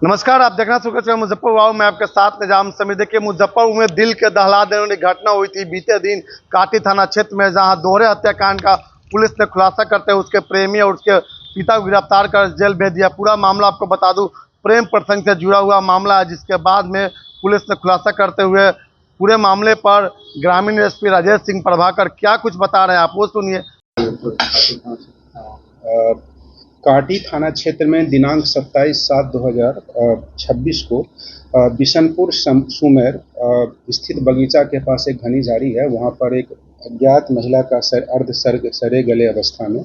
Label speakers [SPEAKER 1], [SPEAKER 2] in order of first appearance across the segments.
[SPEAKER 1] नमस्कार, आप देखना शुरू कर चुके हैं मुजफ्फरपुर। मैं आपके साथ निजाम समीर। देखिए, मुजफ्फरपुर में दिल के दहला देने वाली घटना हुई थी बीते दिन काटी थाना क्षेत्र में, जहां दोहरे हत्याकांड का पुलिस ने खुलासा करते हुए उसके प्रेमी और उसके पिता को गिरफ्तार कर जेल भेज दिया। पूरा मामला आपको बता दूं, प्रेम प्रसंग से जुड़ा हुआ मामला है, जिसके बाद में पुलिस ने खुलासा करते हुए पूरे मामले पर ग्रामीण एसपी राजेश सिंह प्रभाकर क्या कुछ बता रहे हैं, आप वो सुनिए।
[SPEAKER 2] काटी थाना क्षेत्र में दिनांक 27/7/2026 को बिशनपुर सुमेर स्थित बगीचा के पास एक घनी झाड़ी है। वहां पर एक अज्ञात महिला का सरे गले अवस्था में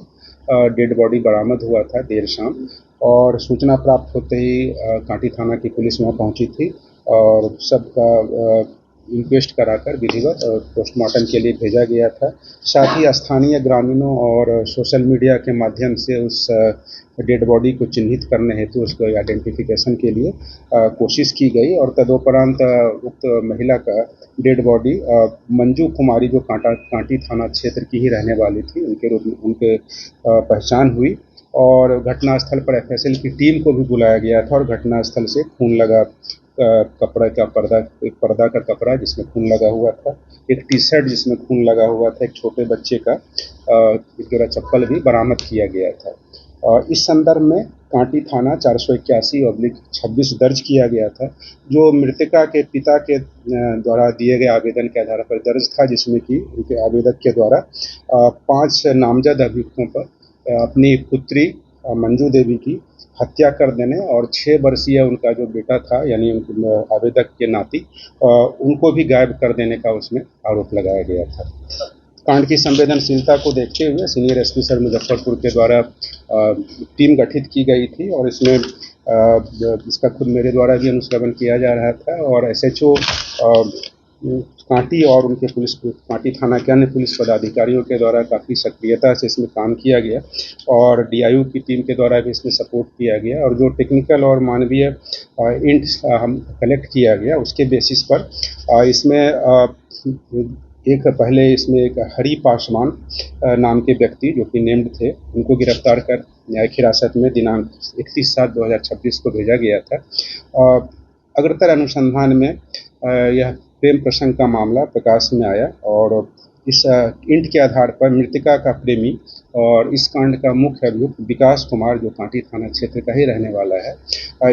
[SPEAKER 2] डेड बॉडी बरामद हुआ था देर शाम। और सूचना प्राप्त होते ही काटी थाना की पुलिस वहां पहुंची थी और सबका इंक्वेस्ट कराकर विधिवत और पोस्टमार्टम के लिए भेजा गया था। साथ ही स्थानीय ग्रामीणों और सोशल मीडिया के माध्यम से उस डेड बॉडी को चिन्हित करने हेतु उसको आइडेंटिफिकेशन के लिए कोशिश की गई और तदोपरांत उक्त महिला का डेड बॉडी मंजू कुमारी, जो कांटी थाना क्षेत्र की ही रहने वाली थी, उनके रूप में उनके पहचान हुई। और घटनास्थल पर एफएसएल की टीम को भी बुलाया गया था और घटनास्थल से खून लगा कपड़ा का पर्दा का कपड़ा जिसमें खून लगा हुआ था, एक टी शर्ट जिसमें खून लगा हुआ था, एक छोटे बच्चे का एक जोड़ा चप्पल भी बरामद किया गया था। इस संदर्भ में कांटी थाना 481/26 दर्ज किया गया था, जो मृतका के पिता के द्वारा दिए गए आवेदन के आधार पर दर्ज था, जिसमें कि उनके आवेदक के द्वारा 5 नामजद अभियुक्तों पर अपनी पुत्री मंजू देवी की हत्या कर देने और 6 वर्षीय उनका जो बेटा था, यानी आवेदक के नाती, उनको भी गायब कर देने का उसमें आरोप लगाया गया था। कांड की संवेदनशीलता को देखते हुए सीनियर एसपी सर मुजफ्फरपुर के द्वारा टीम गठित की गई थी और इसमें इसका खुद मेरे द्वारा भी अनुश्रवण किया जा रहा था और एसएचओ कांटी और उनके कांटी थाना के अन्य पुलिस पदाधिकारियों के द्वारा काफ़ी सक्रियता से इसमें काम किया गया और डीआईयू की टीम के द्वारा भी इसमें सपोर्ट किया गया और जो टेक्निकल और मानवीय इंट हम कलेक्ट किया गया उसके बेसिस पर इसमें पहले इसमें एक हरि पासवान नाम के व्यक्ति जो कि नेम्ड थे, उनको गिरफ्तार कर न्यायिक हिरासत में दिनांक 31/7/2026 को भेजा गया था। अग्रतर अनुसंधान में यह प्रेम प्रसंग का मामला प्रकाश में आया और इस इंट के आधार पर मृतका का प्रेमी और इस कांड का मुख्य अभियुक्त विकास कुमार, जो कांटी थाना क्षेत्र का ही रहने वाला है,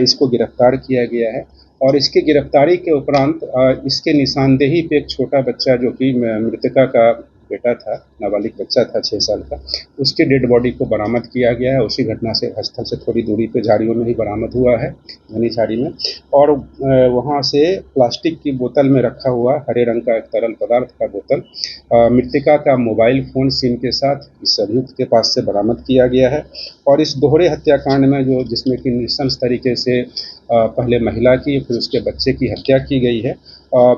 [SPEAKER 2] इसको गिरफ्तार किया गया है। और इसके गिरफ्तारी के उपरांत इसके निशानदेही पे एक छोटा बच्चा, जो कि मृतका का बेटा था, नाबालिग बच्चा था 6 साल का, उसके डेड बॉडी को बरामद किया गया है। उसी घटना से स्थल से थोड़ी दूरी पे झाड़ियों में ही बरामद हुआ है, घनी झाड़ी में। और वहाँ से प्लास्टिक की बोतल में रखा हुआ हरे रंग का एक तरल पदार्थ का बोतल मृतका का मोबाइल फ़ोन सिम के साथ इस अभियुक्त के पास से बरामद किया गया है। और इस दोहरे हत्याकांड में जिसमें कि नृशंस तरीके से पहले महिला की फिर उसके बच्चे की हत्या की गई है,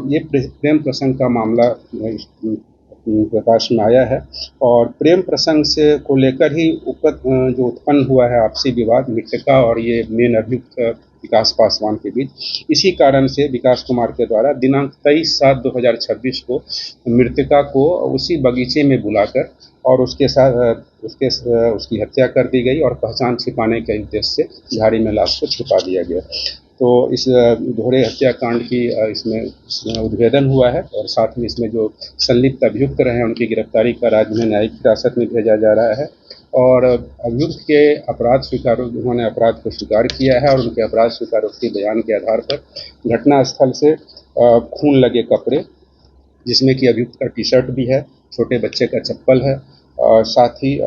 [SPEAKER 2] ये प्रेम प्रसंग का मामला प्रकाश में आया है। और प्रेम प्रसंग से को लेकर ही जो उत्पन्न हुआ है आपसी विवाद मृतका और ये मेन अभियुक्त विकास पासवान के बीच, इसी कारण से विकास कुमार के द्वारा दिनांक 23/7/2026 को मृतका को उसी बगीचे में बुलाकर और उसके साथ उसकी हत्या कर दी गई और पहचान छिपाने के उद्देश्य से झाड़ी में लाश को छुपा दिया गया। तो इस दोहरे हत्याकांड की इसमें उद्भेदन हुआ है और साथ में इसमें जो संलिप्त अभियुक्त रहे हैं उनकी गिरफ्तारी का राज्य में न्यायिक हिरासत में भेजा जा रहा है। और अभियुक्त के उन्होंने अपराध को स्वीकार किया है और उनके अपराध स्वीकारोक्ति बयान के आधार पर घटनास्थल से खून लगे कपड़े, जिसमें कि अभियुक्त का टी शर्ट भी है, छोटे बच्चे का चप्पल है, साथ ही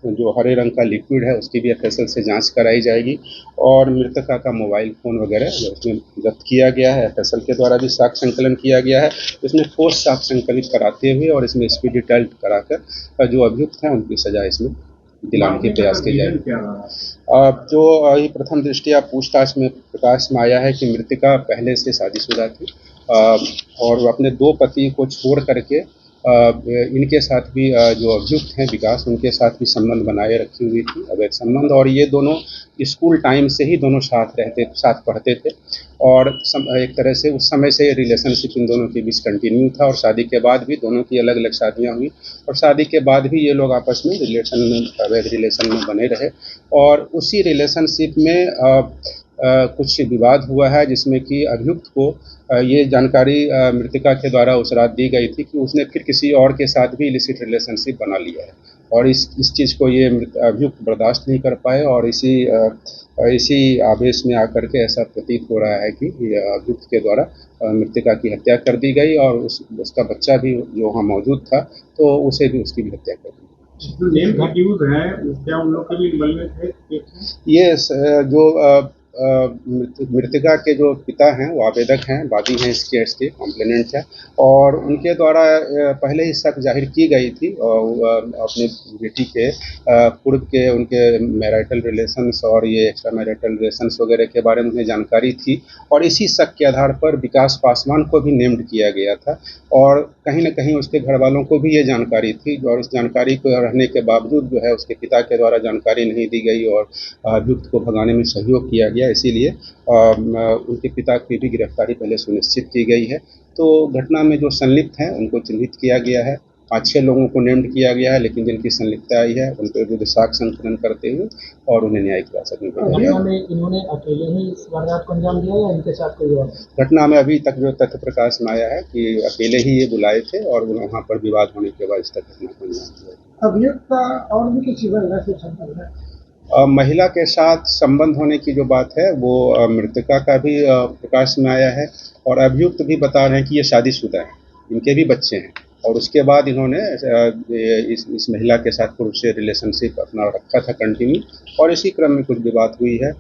[SPEAKER 2] जो हरे रंग का लिक्विड है उसकी भी एफएसएल से जांच कराई जाएगी। और मृतका का मोबाइल फ़ोन वगैरह जो उसमें जब्त किया गया है, एफएसएल के द्वारा भी साक्ष्य संकलन किया गया है। इसमें ठोस साक्ष्य संकलित कराते हुए और इसमें स्पीडी ट्रायल कराकर जो अभियुक्त हैं उनकी सजा इसमें दिलाने के प्रयास किए जाएंगे। जो प्रथम दृष्टया पूछताछ में प्रकाश में आया है कि मृतका पहले से शादीशुदा थी और वो अपने 2 पति को छोड़ करके इनके साथ भी जो अभियुक्त हैं विकास, उनके साथ भी संबंध बनाए रखी हुई थी, अवैध संबंध। और ये दोनों स्कूल टाइम से ही दोनों साथ पढ़ते थे और एक तरह से उस समय से रिलेशनशिप इन दोनों के बीच कंटिन्यू था। और शादी के बाद भी दोनों की अलग अलग शादियां हुई और शादी के बाद भी ये लोग आपस में अवैध रिलेशन में बने रहे। और उसी रिलेशनशिप में कुछ विवाद हुआ है, जिसमें कि अभियुक्त को ये जानकारी मृतका के द्वारा उस रात दी गई थी कि उसने फिर किसी और के साथ भी इलिसिट रिलेशनशिप बना लिया है, और इस चीज़ को ये अभियुक्त बर्दाश्त नहीं कर पाए, और इसी आवेश में आकर के ऐसा प्रतीत हो रहा है कि अभियुक्त के द्वारा मृतका की हत्या कर दी गई, और उसका बच्चा भी जो वहाँ मौजूद था, तो उसे भी उसकी भी हत्या कर दी।
[SPEAKER 3] जो नेम अक्यूज हैं क्या उन लोग के भी इन्वॉल्वमेंट है?
[SPEAKER 2] ये जो मृतका के जो पिता हैं वो आवेदक हैं, वादी हैं इस केस के, कॉम्प्लेनेंट है, और उनके द्वारा पहले ही शक जाहिर की गई थी अपनी बेटी के पूर्व के उनके मैरिटल रिलेशंस और ये एक्स्ट्रा मैरिटल रिलेशंस वगैरह के बारे में उन्हें जानकारी थी, और इसी शक के आधार पर विकास पासवान को भी नेम्ड किया गया था, और कहीं न कहीं उसके घर वालों को भी ये जानकारी थी, और इस जानकारी को रहने के बावजूद जो है उसके पिता के द्वारा जानकारी नहीं दी गई और अभियुक्त को भगाने में सहयोग किया गया, इसीलिए उनके पिता की भी गिरफ्तारी पहले सुनिश्चित की गई है। तो घटना में जो संलिप्त हैं उनको चिन्हित किया गया है, 5-6 लोगों को नेम्ड किया गया है, लेकिन जिनकी संलिप्तता आई है उनके विरुद्ध साक्ष्य संकलन करते हुए और उन्हें न्यायिक हिरासत में भेजा गया।
[SPEAKER 3] इन्होंने अकेले ही इस वारदात को अंजाम दिया या इनके साथ कोई और?
[SPEAKER 2] घटना में अभी तक जो तथ्य प्रकाश में आया है कि अकेले ही ये बुलाए थे, और वहाँ पर विवाद होने के बाद इस तक घटना को अंजाम दिया।
[SPEAKER 3] अभियुक्त और भी किसी वजह से संबंध है?
[SPEAKER 2] महिला के साथ संबंध होने की जो बात है वो मृतका का भी प्रकाश में आया है, और अभियुक्त भी बता रहे हैं कि ये शादीशुदा है, इनके भी बच्चे हैं, और उसके बाद इन्होंने इस महिला के साथ पूर्व से रिलेशनशिप अपना रखा था कंटिन्यू, और इसी क्रम में कुछ विवाद हुई है,